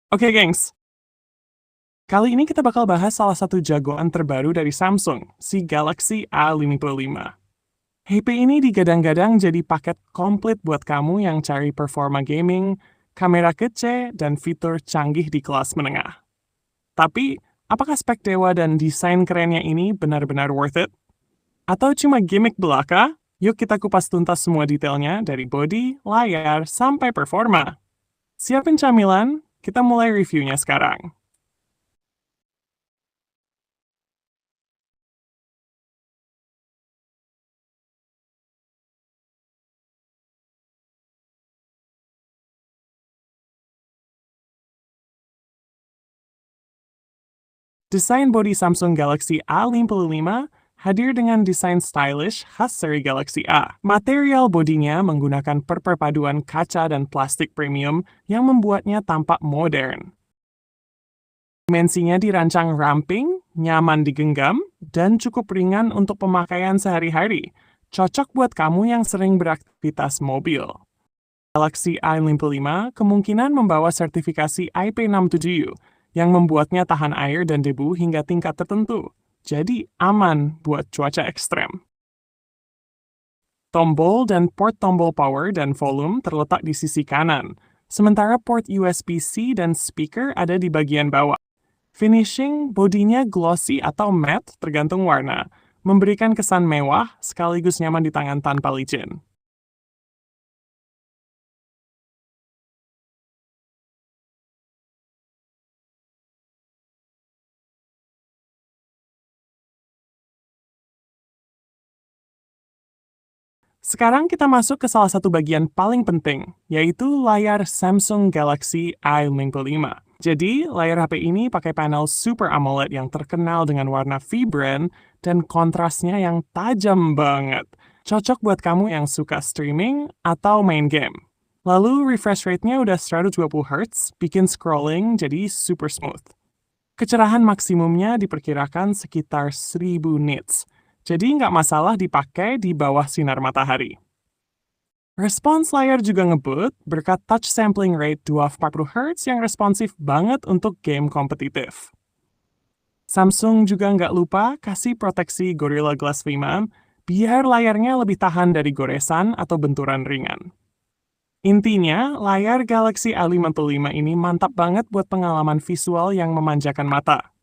Oke, gengs. Kali ini kita bakal bahas salah satu jagoan terbaru dari Samsung, si Galaxy A55. HP ini digadang-gadang jadi paket komplit buat kamu yang cari performa gaming, kamera kece, dan fitur canggih di kelas menengah. Tapi, apakah spek dewa dan desain kerennya ini benar-benar worth it? Atau cuma gimmick belaka? Yuk kita kupas tuntas semua detailnya dari body, layar, sampai performa. Siapin camilan, kita mulai reviewnya sekarang. Desain bodi Samsung Galaxy A55 hadir dengan desain stylish khas seri Galaxy A. Material bodinya menggunakan perpaduan kaca dan plastik premium yang membuatnya tampak modern. Dimensinya dirancang ramping, nyaman digenggam, dan cukup ringan untuk pemakaian sehari-hari. Cocok buat kamu yang sering beraktivitas mobil. Galaxy A55 kemungkinan membawa sertifikasi IP67 yang membuatnya tahan air dan debu hingga tingkat tertentu. Jadi aman buat cuaca ekstrem. Tombol dan port tombol power dan volume terletak di sisi kanan, sementara port USB-C dan speaker ada di bagian bawah. Finishing bodinya glossy atau matte tergantung warna, memberikan kesan mewah sekaligus nyaman di tangan tanpa licin. Sekarang kita masuk ke salah satu bagian paling penting, yaitu layar Samsung Galaxy A55. Jadi, layar HP ini pakai panel Super AMOLED yang terkenal dengan warna vibrant dan kontrasnya yang tajam banget. Cocok buat kamu yang suka streaming atau main game. Lalu refresh rate-nya udah 120 Hz, bikin scrolling jadi super smooth. Kecerahan maksimumnya diperkirakan sekitar 1000 nits, jadi nggak masalah dipakai di bawah sinar matahari. Respons layar juga ngebut berkat touch sampling rate 240 Hz yang responsif banget untuk game kompetitif. Samsung juga nggak lupa kasih proteksi Gorilla Glass 5 biar layarnya lebih tahan dari goresan atau benturan ringan. Intinya, layar Galaxy A55 ini mantap banget buat pengalaman visual yang memanjakan mata.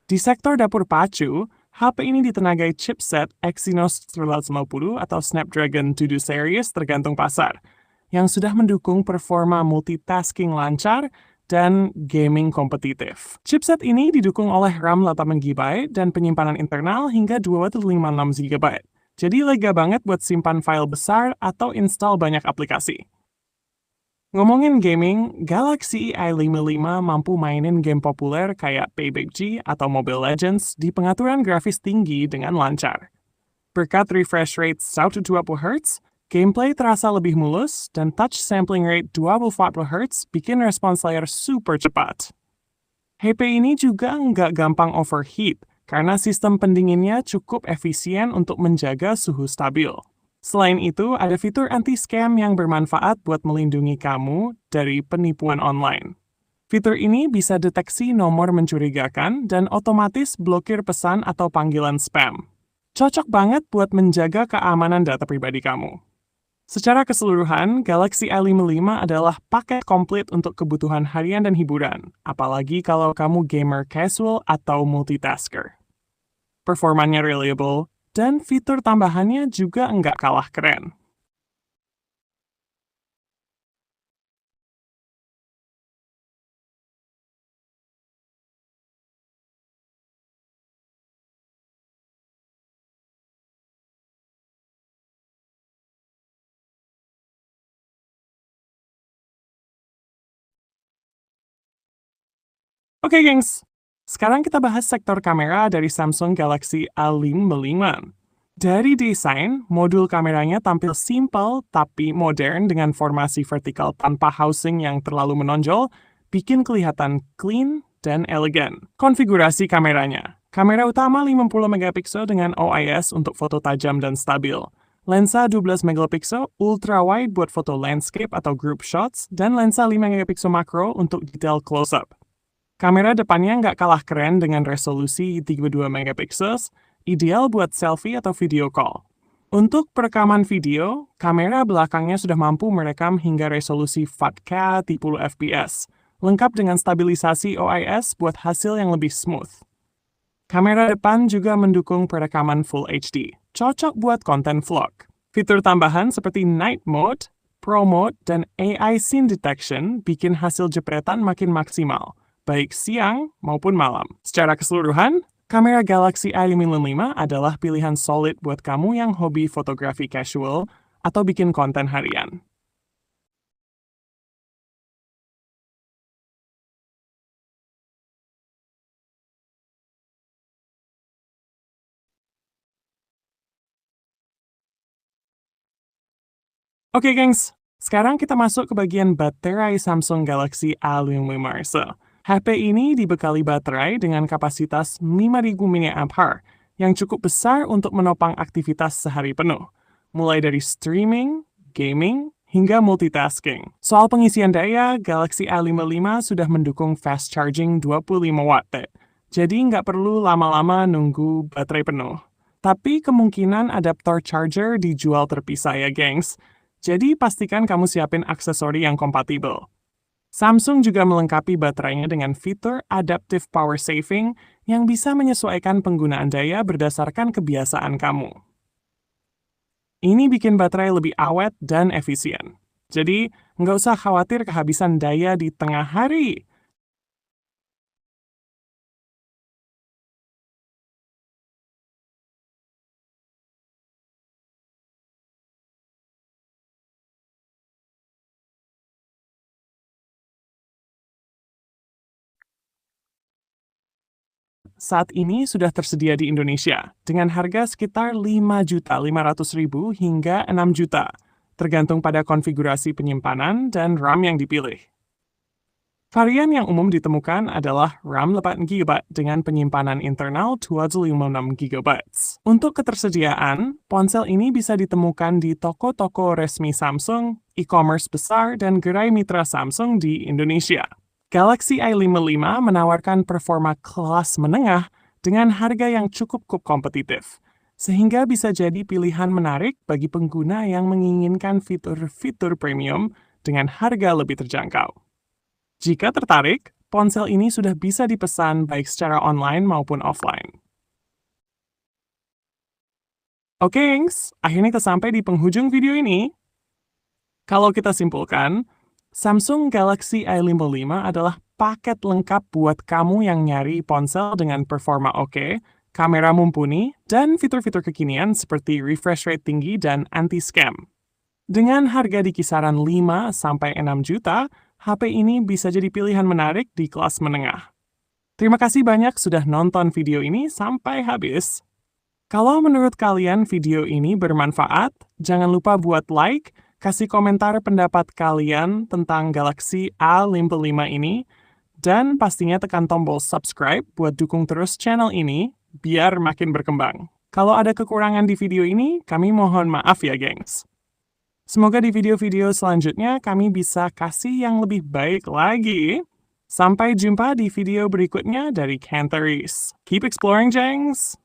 Di sektor dapur pacu, HP ini ditenagai chipset Exynos 950 atau Snapdragon 7 series tergantung pasar, yang sudah mendukung performa multitasking lancar dan gaming kompetitif. Chipset ini didukung oleh RAM 8 GB dan penyimpanan internal hingga 256 GB. Jadi lega banget buat simpan file besar atau install banyak aplikasi. Ngomongin gaming, Galaxy i55 mampu mainin game populer kayak PUBG atau Mobile Legends di pengaturan grafis tinggi dengan lancar. Berkat refresh rate 120 Hz, gameplay terasa lebih mulus dan touch sampling rate 240 Hz bikin respons layar super cepat. HP ini juga nggak gampang overheat karena sistem pendinginnya cukup efisien untuk menjaga suhu stabil. Selain itu, ada fitur anti-scam yang bermanfaat buat melindungi kamu dari penipuan online. Fitur ini bisa deteksi nomor mencurigakan dan otomatis blokir pesan atau panggilan spam. Cocok banget buat menjaga keamanan data pribadi kamu. Secara keseluruhan, Galaxy A55 adalah paket komplit untuk kebutuhan harian dan hiburan, apalagi kalau kamu gamer casual atau multitasker. Performanya reliable, dan fitur tambahannya juga nggak kalah keren. Oke, gengs. Sekarang kita bahas sektor kamera dari Samsung Galaxy A55. Dari desain, modul kameranya tampil simpel tapi modern dengan formasi vertikal tanpa housing yang terlalu menonjol, bikin kelihatan clean dan elegan. Konfigurasi kameranya. Kamera utama 50 megapiksel dengan OIS untuk foto tajam dan stabil. Lensa 12 megapiksel ultra wide buat foto landscape atau group shots, dan lensa 5 megapiksel makro untuk detail close-up. Kamera depannya nggak kalah keren dengan resolusi 32 megapiksel, ideal buat selfie atau video call. Untuk perekaman video, kamera belakangnya sudah mampu merekam hingga resolusi 4K 30 fps, lengkap dengan stabilisasi OIS buat hasil yang lebih smooth. Kamera depan juga mendukung perekaman Full HD, cocok buat konten vlog. Fitur tambahan seperti Night Mode, Pro Mode, dan AI Scene Detection bikin hasil jepretan makin maksimal, baik siang maupun malam. Secara keseluruhan, kamera Galaxy i5 adalah pilihan solid buat kamu yang hobi fotografi casual atau bikin konten harian. Oke, gengs. Sekarang kita masuk ke bagian baterai Samsung Galaxy A55. HP ini dibekali baterai dengan kapasitas 5000 mAh yang cukup besar untuk menopang aktivitas sehari penuh, mulai dari streaming, gaming, hingga multitasking. Soal pengisian daya, Galaxy A55 sudah mendukung fast charging 25 watt, jadi nggak perlu lama-lama nunggu baterai penuh. Tapi kemungkinan adaptor charger dijual terpisah ya, gengs. Jadi pastikan kamu siapin aksesori yang kompatibel. Samsung juga melengkapi baterainya dengan fitur Adaptive Power Saving yang bisa menyesuaikan penggunaan daya berdasarkan kebiasaan kamu. Ini bikin baterai lebih awet dan efisien. Jadi, nggak usah khawatir kehabisan daya di tengah hari. Saat ini sudah tersedia di Indonesia, dengan harga sekitar 5.500.000 hingga 6 juta, tergantung pada konfigurasi penyimpanan dan RAM yang dipilih. Varian yang umum ditemukan adalah RAM 8GB dengan penyimpanan internal 256GB. Untuk ketersediaan, ponsel ini bisa ditemukan di toko-toko resmi Samsung, e-commerce besar, dan gerai mitra Samsung di Indonesia. Galaxy i55 menawarkan performa kelas menengah dengan harga yang cukup kompetitif, sehingga bisa jadi pilihan menarik bagi pengguna yang menginginkan fitur-fitur premium dengan harga lebih terjangkau. Jika tertarik, ponsel ini sudah bisa dipesan baik secara online maupun offline. Oke, gengs, akhirnya kita sampai di penghujung video ini. Kalau kita simpulkan, Samsung Galaxy i55 adalah paket lengkap buat kamu yang nyari ponsel dengan performa oke, kamera mumpuni, dan fitur-fitur kekinian seperti refresh rate tinggi dan anti-scam. Dengan harga di kisaran 5-6 juta, HP ini bisa jadi pilihan menarik di kelas menengah. Terima kasih banyak sudah nonton video ini sampai habis. Kalau menurut kalian video ini bermanfaat, jangan lupa buat like, kasih komentar pendapat kalian tentang Galaxy A55 ini, dan pastinya tekan tombol subscribe buat dukung terus channel ini, biar makin berkembang. Kalau ada kekurangan di video ini, kami mohon maaf ya, gengs. Semoga di video-video selanjutnya kami bisa kasih yang lebih baik lagi. Sampai jumpa di video berikutnya dari Cantaris. Keep exploring, gengs!